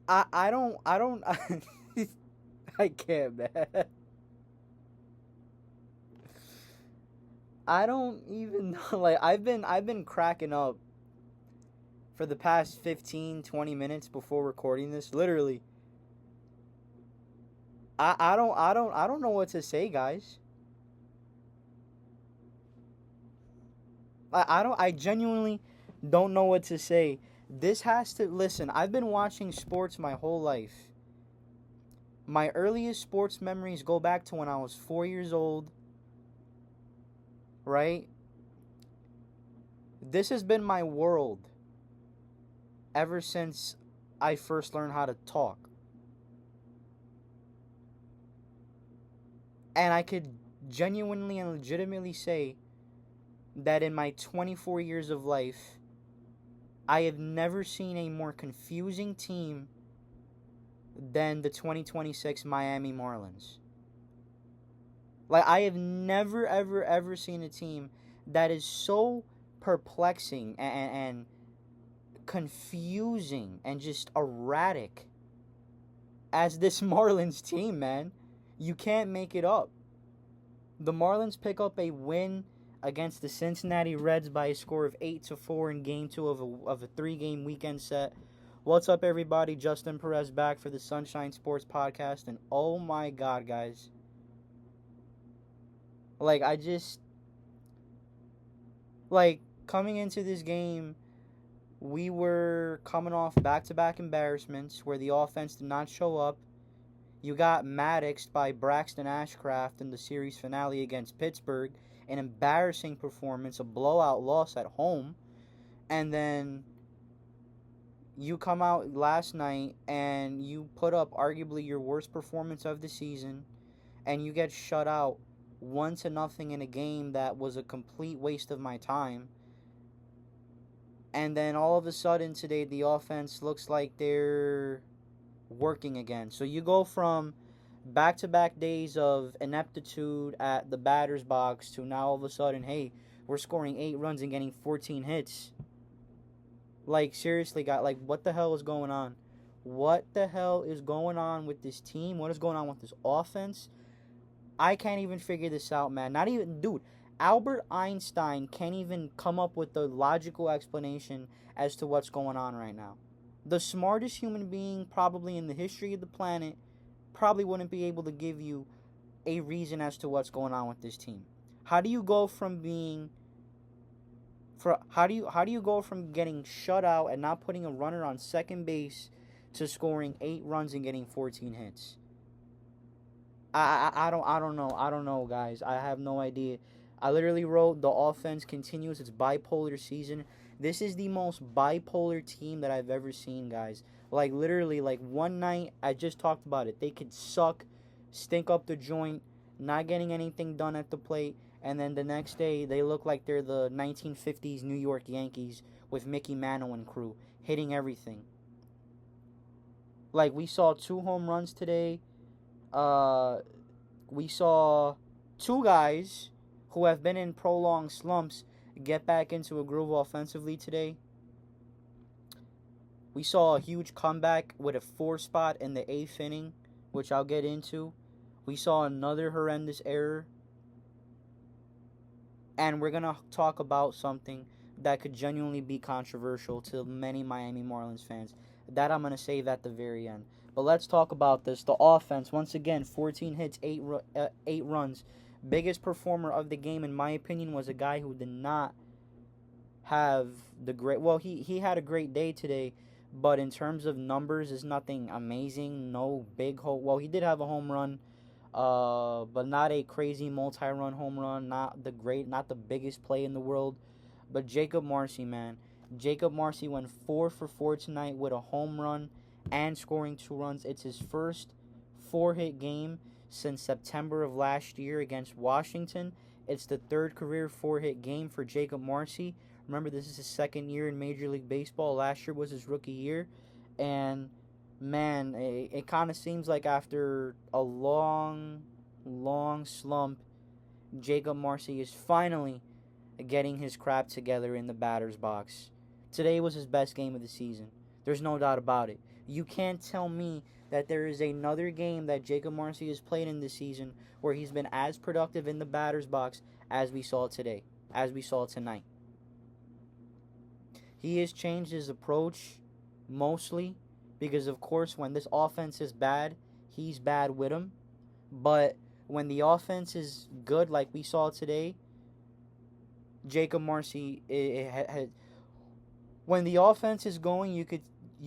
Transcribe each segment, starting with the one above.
I don't I can't, man. I don't even know. Like I've been cracking up for the past 15, 20 minutes before recording this. Literally. I don't know what to say, guys. I genuinely don't know what to say. This has to listen, I've been watching sports my whole life. My earliest sports memories go back to when I was 4 years old, right? This has been my world ever since I first learned how to talk. And I could genuinely and legitimately say that in my 24 years of life, I have never seen a more confusing team than the 2026 Miami Marlins. Like, I have never, ever, ever seen a team that is so perplexing and confusing and just erratic as this Marlins team, man. You can't make it up. The Marlins pick up a win against the Cincinnati Reds by a score of 8-4 in Game 2 of a 3-game weekend set. What's up, everybody? Justin Perez back for the Sunshine Sports Podcast. And oh my God, guys. Like, coming into this game, we were coming off back-to-back embarrassments where the offense did not show up. You got maddoxed by Braxton Ashcraft in the series finale against Pittsburgh. An embarrassing performance, a blowout loss at home. And then you come out last night and you put up arguably your worst performance of the season. And you get shut out 1-0 in a game that was a complete waste of my time. And then all of a sudden today the offense looks like they're working again. So you go from back-to-back days of ineptitude at the batter's box to now all of a sudden, hey, we're scoring 8 runs and getting 14 hits. Like, seriously, guys, like, what the hell is going on? What the hell is going on with this team? What is going on with this offense? I can't even figure this out, man. Not even, dude, Albert Einstein can't even come up with the logical explanation as to what's going on right now. The smartest human being probably in the history of the planet probably wouldn't be able to give you a reason as to what's going on with this team. How do you go from getting shut out and not putting a runner on second base to scoring 8 runs and getting 14 hits? I don't know, guys. I have no idea. I literally wrote the offense continues its bipolar season. This is the most bipolar team that I've ever seen, guys. Like, literally, like, one night, I just talked about it. They could suck, stink up the joint, not getting anything done at the plate, and then the next day, they look like they're the 1950s New York Yankees with Mickey Mantle and crew, hitting everything. Like, we saw 2 home runs today. We saw 2 guys who have been in prolonged slumps get back into a groove offensively today. We saw a huge comeback with a 4 spot in the 8th inning, which I'll get into. We saw another horrendous error. And we're going to talk about something that could genuinely be controversial to many Miami Marlins fans. That I'm going to save at the very end. But let's talk about this. The offense, once again, 14 hits, 8 runs. Biggest performer of the game, in my opinion, was a guy who did not have the great... Well, he had a great day today, but in terms of numbers, is nothing amazing. No big home... Well, he did have a home run, but not a crazy multi-run home run. Not the biggest play in the world. But Jakob Marsee, man. Jakob Marsee went 4 for 4 tonight with a home run and scoring 2 runs. It's his first 4-hit game since September of last year against Washington. It's the 3rd career 4-hit game for Jakob Marsee. Remember, this is his 2nd year in Major League Baseball. Last year was his rookie year. And, man, it kind of seems like after a long, long slump, Jakob Marsee is finally getting his crap together in the batter's box. Today was his best game of the season. There's no doubt about it. You can't tell me that there is another game that Jakob Marsee has played in this season where he's been as productive in the batter's box as we saw today, as we saw tonight. He has changed his approach mostly because, of course, when this offense is bad, he's bad with them. But when the offense is good, like we saw today, Jakob Marsee when the offense is going, you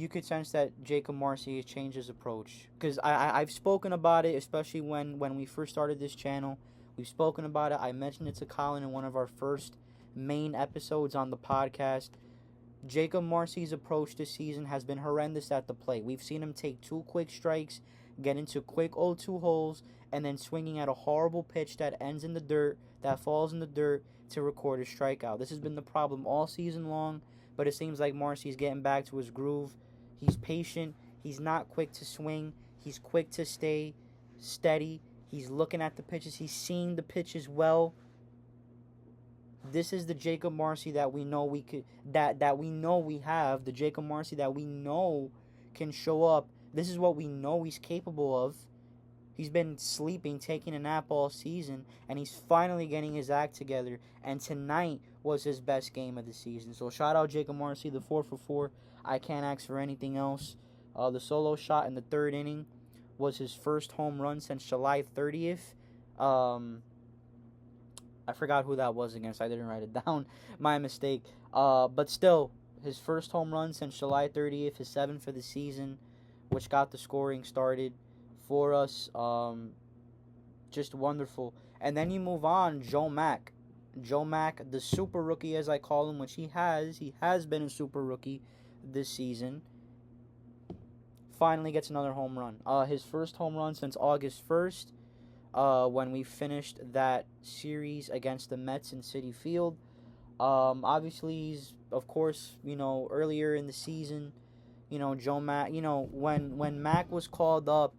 could sense that Jakob Marsee has changed his approach. Because I've spoken about it, especially when we first started this channel. We've spoken about it. I mentioned it to Colin in one of our first main episodes on the podcast. Jakob Marsee's approach this season has been horrendous at the plate. We've seen him take 2 quick strikes, get into quick 0-2 holes, and then swinging at a horrible pitch that ends in the dirt, that falls in the dirt to record a strikeout. This has been the problem all season long, but it seems like Marsee's getting back to his groove. He's patient. He's not quick to swing. He's quick to stay steady. He's looking at the pitches. He's seeing the pitches well. This is the Jakob Marsee that we know we could that we know we have, the Jakob Marsee that we know can show up. This is what we know he's capable of. He's been sleeping, taking a nap all season, and he's finally getting his act together. And tonight was his best game of the season. So shout out Jakob Marsee, the 4 for 4. I can't ask for anything else. The solo shot in the 3rd inning was his first home run since July 30th. I forgot who that was against. I didn't write it down. My mistake. But still, his first home run since July 30th, his 7th for the season, which got the scoring started for us. Just wonderful. And then you move on, Joe Mack. Joe Mack, the super rookie as I call him, which he has been a super rookie this season, finally gets another home run. His first home run since August 1st. When we finished that series against the Mets in Citi Field. Obviously, he's, of course, earlier in the season, Joe Mack, when Mack was called up,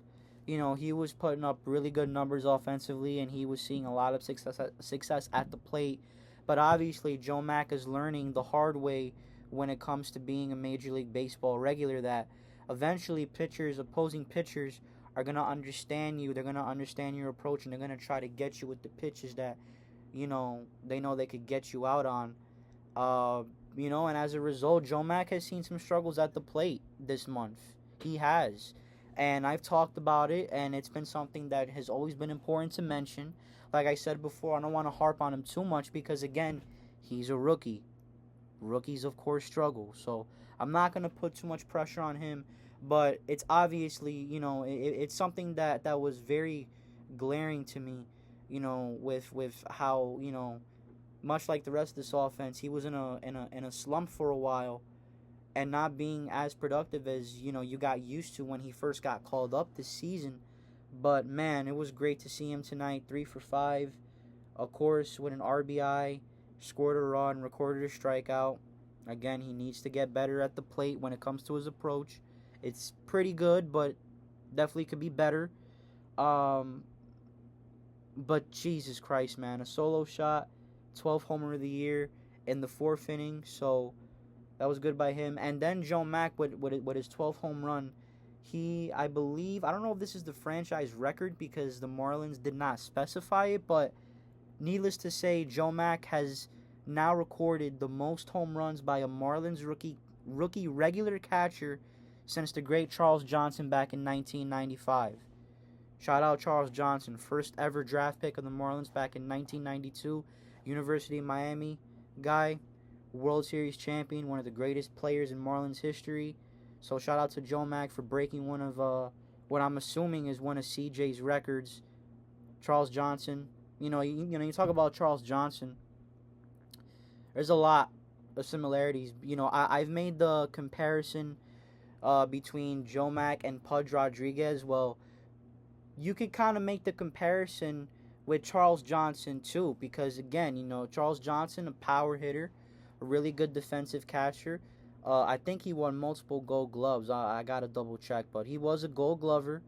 he was putting up really good numbers offensively, and he was seeing a lot of success at the plate. But obviously, Joe Mack is learning the hard way when it comes to being a Major League Baseball regular that eventually opposing pitchers, are going to understand you. They're going to understand your approach, and they're going to try to get you with the pitches that, they know they could get you out on. And as a result, Joe Mack has seen some struggles at the plate this month. He has. And I've talked about it, and it's been something that has always been important to mention. Like I said before, I don't want to harp on him too much because, again, he's a rookie. Rookies, of course, struggle. So I'm not going to put too much pressure on him. But it's obviously, it's something that was very glaring to me, with how, much like the rest of this offense, he was in a slump for a while and not being as productive as, you got used to when he first got called up this season. But, man, it was great to see him tonight, 3 for 5, of course, with an RBI, scored a run, recorded a strikeout. Again, he needs to get better at the plate when it comes to his approach. It's pretty good, but definitely could be better. But Jesus Christ, man. A solo shot, 12th homer of the year in the 4th inning. So that was good by him. And then Joe Mack with his 12th home run. I believe, I don't know if this is the franchise record because the Marlins did not specify it. But needless to say, Joe Mack has now recorded the most home runs by a Marlins rookie regular catcher since the great Charles Johnson back in 1995. Shout out Charles Johnson, first ever draft pick of the Marlins back in 1992. University of Miami guy, World Series champion, one of the greatest players in Marlins history. So shout out to Joe Mack for breaking one of what I'm assuming is one of CJ's records. Charles Johnson, you talk about Charles Johnson. There's a lot of similarities. I've made the comparison between Joe Mack and Pudge Rodriguez. Well, you could kind of make the comparison with Charles Johnson too, because again, Charles Johnson, a power hitter, a really good defensive catcher. I think he won multiple Gold Gloves. I gotta double check, but he was a Gold Glover,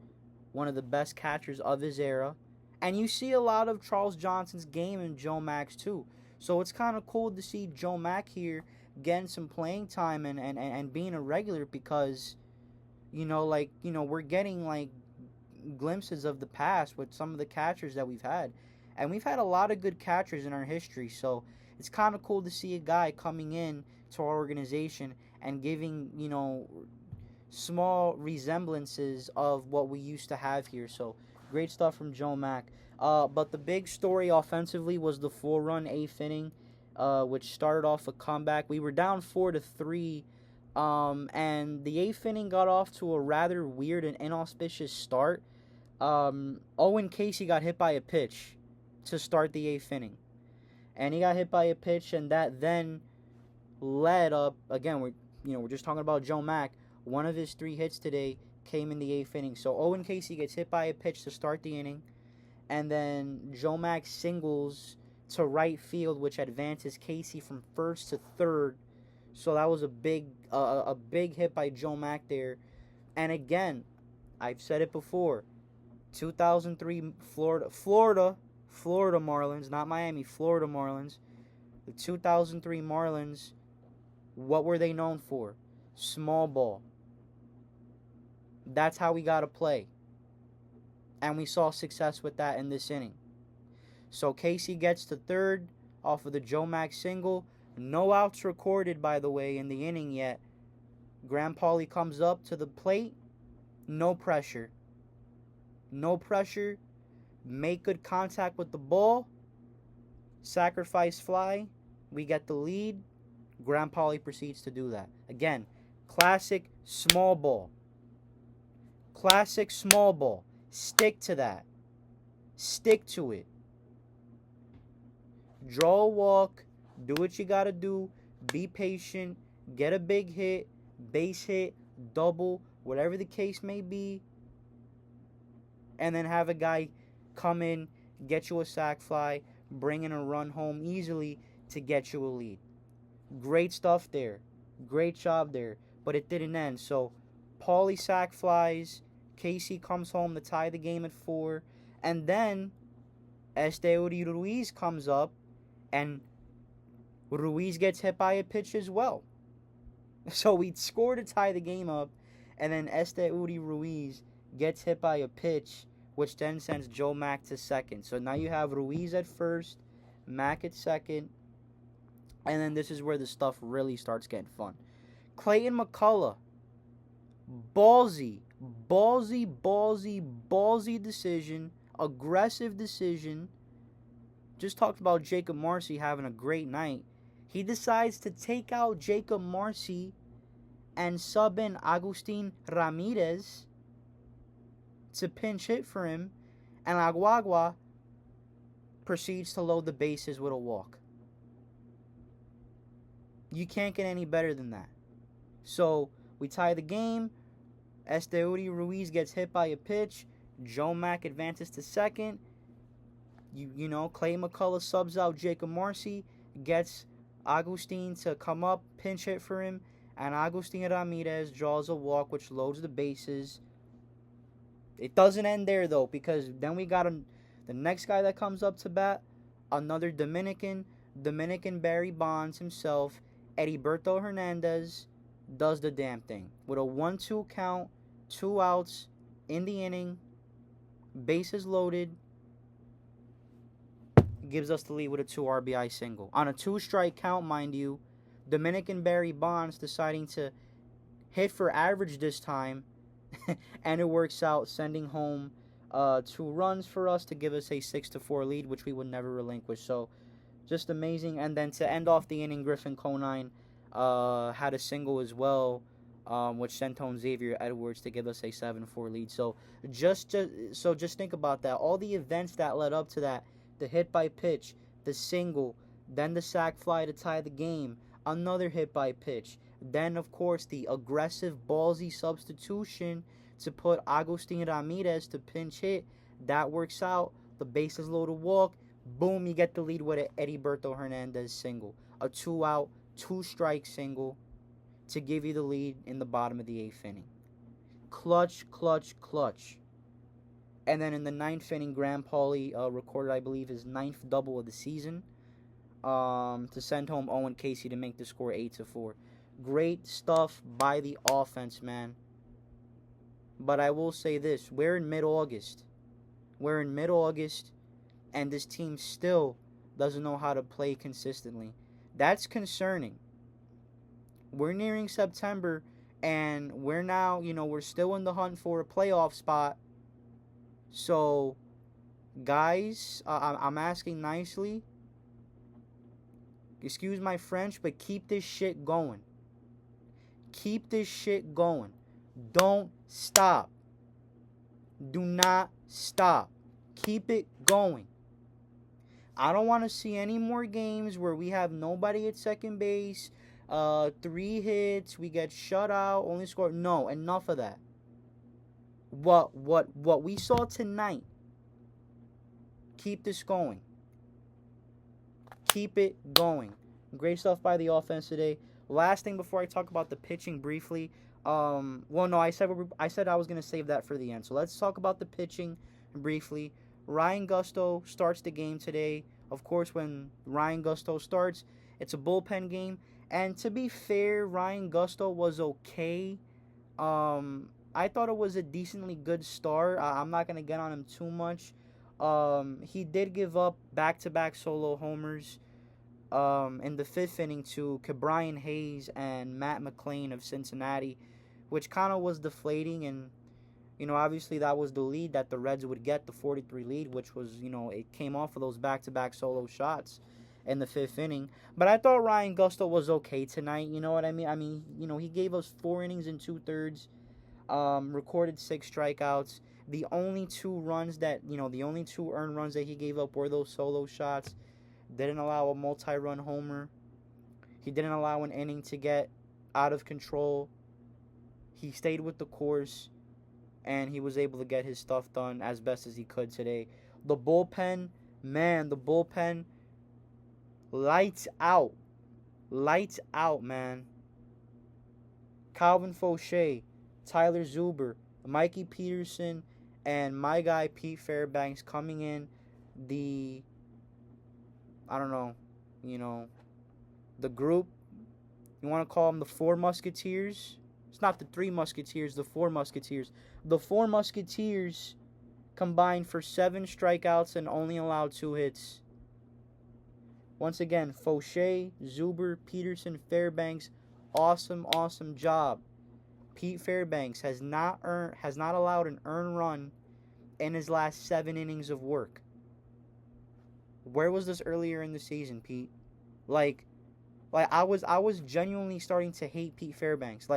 one of the best catchers of his era. And you see a lot of Charles Johnson's game in Joe Mack's too. So it's kind of cool to see Joe Mack here getting some playing time and being a regular because, we're getting, like, glimpses of the past with some of the catchers that we've had. And we've had a lot of good catchers in our history, so it's kind of cool to see a guy coming in to our organization and giving, small resemblances of what we used to have here. So great stuff from Joe Mack. But the big story offensively was the 4-run 8th inning, which started off a comeback. We were down 4-3, and the 8th inning got off to a rather weird and inauspicious start. Owen Casey got hit by a pitch to start the 8th inning. And he got hit by a pitch, and that then led up, again, we're just talking about Joe Mack. One of his 3 hits today came in the 8th inning. So Owen Casey gets hit by a pitch to start the inning, and then Joe Mack singles to right field, which advances Casey from first to third. So that was a big hit by Joe Mack there. And again, I've said it before, 2003 Florida Marlins, not Miami, Florida Marlins. The 2003 Marlins, what were they known for? Small ball. That's how we got to play. And we saw success with that in this inning. So Casey gets to third off of the Joe Mack single. No outs recorded, by the way, in the inning yet. Graham Pauley comes up to the plate. No pressure. No pressure. Make good contact with the ball. Sacrifice fly. We get the lead. Graham Pauley proceeds to do that. Again, classic small ball. Classic small ball. Stick to that. Stick to it. Draw a walk. Do what you got to do. Be patient. Get a big hit. Base hit. Double. Whatever the case may be. And then have a guy come in, get you a sac fly, bring in a run home easily to get you a lead. Great stuff there. Great job there. But it didn't end. So Paulie sac flies. Casey comes home to tie the game at 4. And then Eury Ruiz comes up, and Ruiz gets hit by a pitch as well. So we score to tie the game up, and then Eury Ruiz gets hit by a pitch, which then sends Joe Mack to second. So now you have Ruiz at first, Mack at second, and then this is where the stuff really starts getting fun. Clayton McCullough, ballsy decision, aggressive decision. Just talked about Jakob Marsee having a great night. He decides to take out Jakob Marsee and sub in Agustin Ramirez to pinch hit for him, and Aguagua proceeds to load the bases with a walk. You can't get any better than that. So we tie the game. Eury Ruiz gets hit by a pitch. Joe Mack advances to second. Clay McCullough subs out Jakob Marsee, gets Agustin to come up, pinch hit for him, and Agustin Ramirez draws a walk, which loads the bases. It doesn't end there, though, because then we got the next guy that comes up to bat, another Dominican Barry Bonds himself, Heriberto Hernandez, does the damn thing. With a 1-2 count, 2 outs in the inning, bases loaded, gives us the lead with a 2 RBI single. On a 2-strike count, mind you, Dominican Barry Bonds deciding to hit for average this time, and it works out, sending home 2 runs for us to give us a 6-4 lead, which we would never relinquish. So, just amazing. And then to end off the inning, Griffin Conine had a single as well, which sent home Xavier Edwards to give us a 7-4 lead. So just think about that. All the events that led up to that, the hit by pitch, the single, then the sac fly to tie the game, another hit by pitch, then of course the aggressive ballsy substitution to put Agustin Ramirez to pinch hit. That works out. The bases loaded walk. Boom, you get the lead with an Heriberto Hernandez single. A 2-out, 2-strike single to give you the lead in the bottom of the 8th inning. Clutch. And then in the 9th inning, Graham Pauley recorded, I believe, his 9th double of the season. to send home Owen Casey to make the score 8-4. Great stuff by the offense, man. But I will say this: we're in mid-August. And this team still doesn't know how to play consistently. That's concerning. We're nearing September, and we're now, we're still in the hunt for a playoff spot. So, guys, I'm asking nicely. Excuse my French, but keep this shit going. Keep this shit going. Don't stop. Do not stop. Keep it going. I don't want to see any more games where we have nobody at second base, 3 hits, we get shut out, only score. No, enough of that. What we saw tonight, keep this going. Keep it going. Great stuff by the offense today. Last thing before I talk about the pitching briefly. I said I was going to save that for the end. So let's talk about the pitching briefly. Ryan Gusto starts the game today. Of course, when Ryan Gusto starts, it's a bullpen game. And to be fair, Ryan Gusto was okay. I thought it was a decently good start. I'm not going to get on him too much. He did give up back-to-back solo homers in the 5th inning to Ke'Bryan Hayes and Matt McLain of Cincinnati, which kind of was deflating. And, obviously that was the lead that the Reds would get, the 4-3 lead, which was, it came off of those back-to-back solo shots in the 5th inning. But I thought Ryan Gusto was okay tonight, you know what I mean? He gave us 4 innings and 2/3, recorded 6 strikeouts. The only 2 runs the only 2 earned runs that he gave up were those solo shots. Didn't allow a multi-run homer. He didn't allow an inning to get out of control. He stayed with the course, and he was able to get his stuff done as best as he could today. The bullpen, lights out. Lights out, man. Calvin Fauché, Tyler Zuber, Mikey Peterson, and my guy Pete Fairbanks coming in the group. You want to call them the 4 Musketeers? It's not the 3 Musketeers, the 4 Musketeers. The 4 Musketeers combined for 7 strikeouts and only allowed 2 hits. Once again, Fauché, Zuber, Peterson, Fairbanks, awesome job. Pete Fairbanks has not allowed an earned run in his last 7 innings of work. Where was this earlier in the season, Pete? Like I was genuinely starting to hate Pete Fairbanks.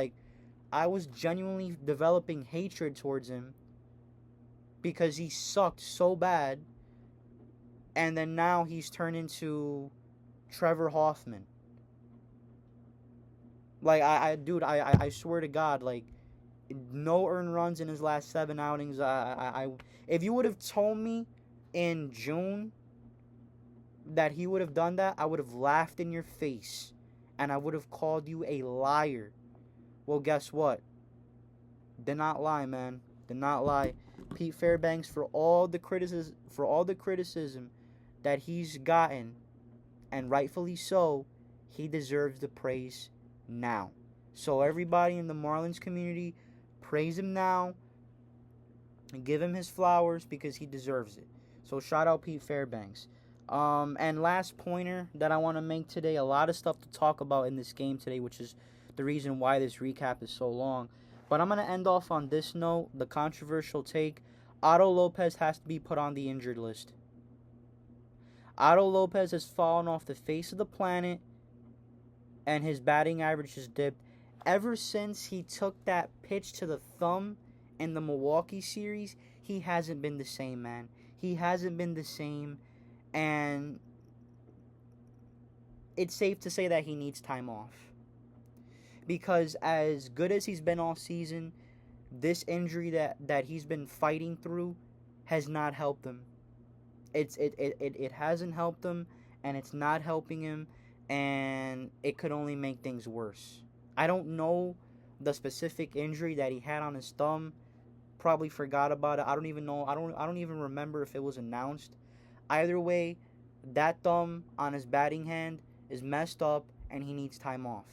I was genuinely developing hatred towards him because he sucked so bad, and then now he's turned into Trevor Hoffman. I swear to God, no earned runs in his last 7 outings. If you would have told me in June that he would have done that, I would have laughed in your face, and I would have called you a liar. Well, guess what? Did not lie, man. Did not lie. Pete Fairbanks, for all the criticism that he's gotten, and rightfully so, he deserves the praise now. So everybody in the Marlins community, praise him now and give him his flowers because he deserves it. So shout out Pete Fairbanks. And last pointer that I want to make today, a lot of stuff to talk about in this game today, which is the reason why this recap is so long. But I'm going to end off on this note, the controversial take. Otto Lopez has to be put on the injured list. Otto Lopez has fallen off the face of the planet, and his batting average has dipped. Ever since he took that pitch to the thumb in the Milwaukee series, he hasn't been the same, man. He hasn't been the same. And it's safe to say that he needs time off. Because as good as he's been all season, this injury that he's been fighting through has not helped him. It hasn't helped him, and it's not helping him, and it could only make things worse. I don't know the specific injury that he had on his thumb. Probably forgot about it. I don't even know. I don't even remember if it was announced. Either way, that thumb on his batting hand is messed up and he needs time off.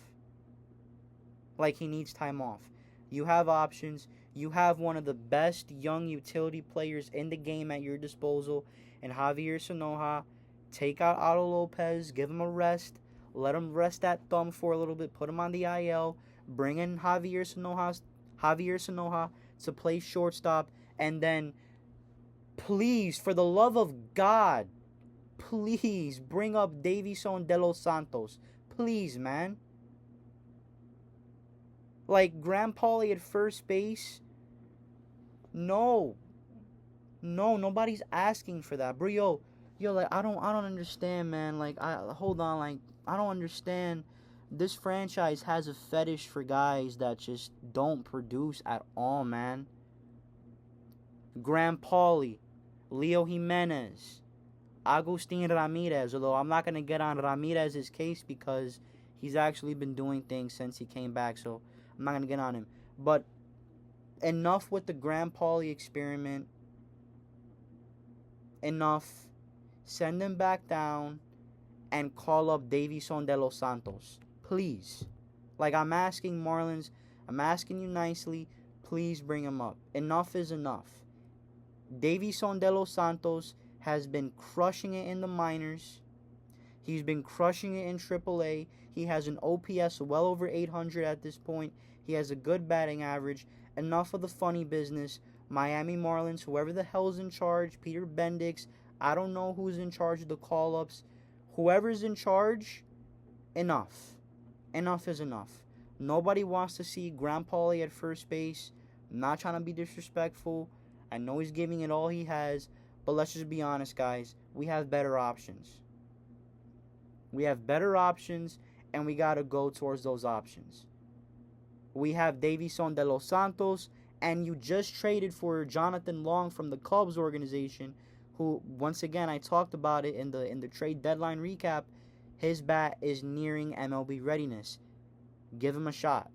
Like, he needs time off. You have options. You have one of the best young utility players in the game at your disposal in Javier Sanoja. Take out Otto Lopez. Give him a rest. Let him rest that thumb for a little bit. Put him on the IL. Bring in Javier Sanoja to play shortstop. And then, please, for the love of God, please bring up Davison de los Santos. Please, man. Like, Graham Pauley at first base. No, nobody's asking for that, bro. Yo, like, I don't understand, man. Like, hold on, like, I don't understand. This franchise has a fetish for guys that just don't produce at all, man. Graham Pauley, Leo Jimenez, Agustin Ramirez. Although I'm not gonna get on Ramirez's case because he's actually been doing things since he came back, so I'm not gonna get on him. But enough with the Graham Pauley experiment. Enough. Send him back down and call up Davison de los Santos. Please. Like, I'm asking Marlins, I'm asking you nicely, please bring him up. Enough is enough. Davison de los Santos has been crushing it in the minors. He's been crushing it in AAA. He has an OPS well over 800 at this point. He has a good batting average. Enough of the funny business. Miami Marlins, whoever the hell's in charge, Peter Bendix, I don't know who's in charge of the call-ups. Whoever's in charge, enough. Enough is enough. Nobody wants to see Graham Pauley at first base. I'm not trying to be disrespectful. I know he's giving it all he has, but let's just be honest, guys. We have better options. We have better options, and we got to go towards those options. We have Davison de los Santos, and you just traded for Jonathan Long from the Cubs organization, who, once again, I talked about it in the trade deadline recap. His bat is nearing MLB readiness. Give him a shot.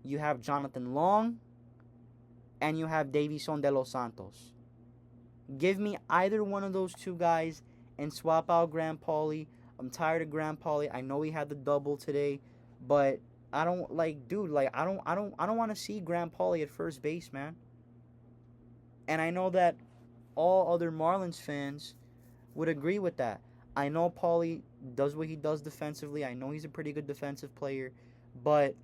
You have Jonathan Long, and you have Davison de los Santos. Give me either one of those two guys and swap out Graham Pauley. I'm tired of Graham Pauley. I know he had the double today, but I don't I don't want to see Graham Pauley at first base, man. And I know that all other Marlins fans would agree with that. I know Pauley does what he does defensively. I know he's a pretty good defensive player, but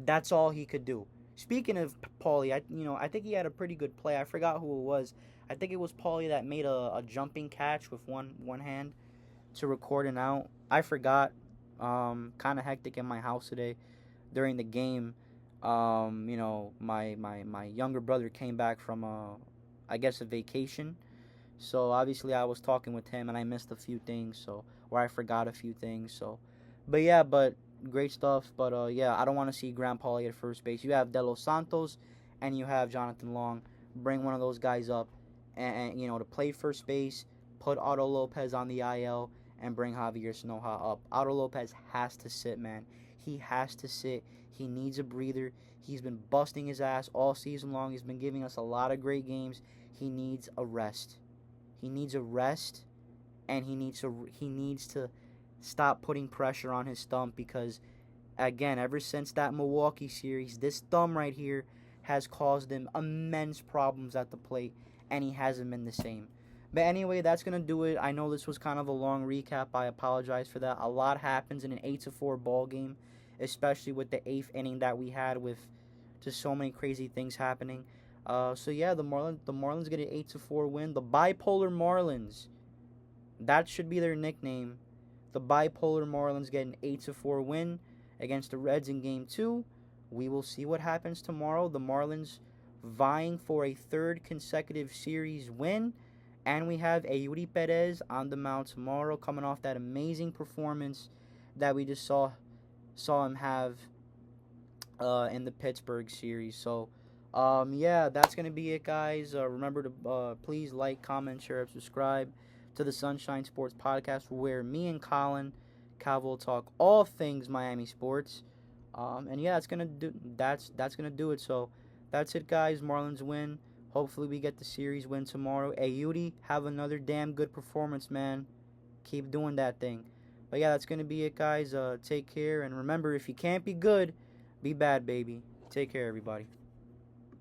that's all he could do. Speaking of Pauley, I think he had a pretty good play. I forgot who it was. I think it was Pauley that made a jumping catch with one hand to record an out. I forgot. Kind of hectic in my house today during the game. My younger brother came back from I guess a vacation. So obviously I was talking with him and I missed a few things, or I forgot a few things. But great stuff. But I don't want to see Graham Pauley at first base. You have De Los Santos and you have Jonathan Long. Bring one of those guys up and to play first base. Put Otto Lopez on the IL and bring Javier Sanoja up. Otto Lopez has to sit, man. He has to sit. He needs a breather. He's been busting his ass all season long. He's been giving us a lot of great games. He needs a rest. He needs a rest, and he needs to stop putting pressure on his thumb because, again, ever since that Milwaukee series, this thumb right here has caused him immense problems at the plate, and he hasn't been the same. But anyway, that's going to do it. I know this was kind of a long recap. I apologize for that. A lot happens in an 8-4 ball game, especially with the 8th inning that we had with just so many crazy things happening. The Marlins get an 8-4 win. The Bipolar Marlins, that should be their nickname. The Bipolar Marlins get an 8-4 win against the Reds in Game 2. We will see what happens tomorrow. The Marlins vying for a third consecutive series win. And we have Eury Perez on the mound tomorrow, coming off that amazing performance that we just saw him have in the Pittsburgh series. So, that's going to be it, guys. Remember to please like, comment, share, and subscribe to the Sunshine Sports Podcast, where me and Colin Calvo talk all things Miami sports. That's gonna do it. So that's it, guys. Marlins win. Hopefully we get the series win tomorrow. Hey, Eury, have another damn good performance, man. Keep doing that thing. But yeah, that's going to be it, guys. Take care. And remember, if you can't be good, be bad, baby. Take care, everybody.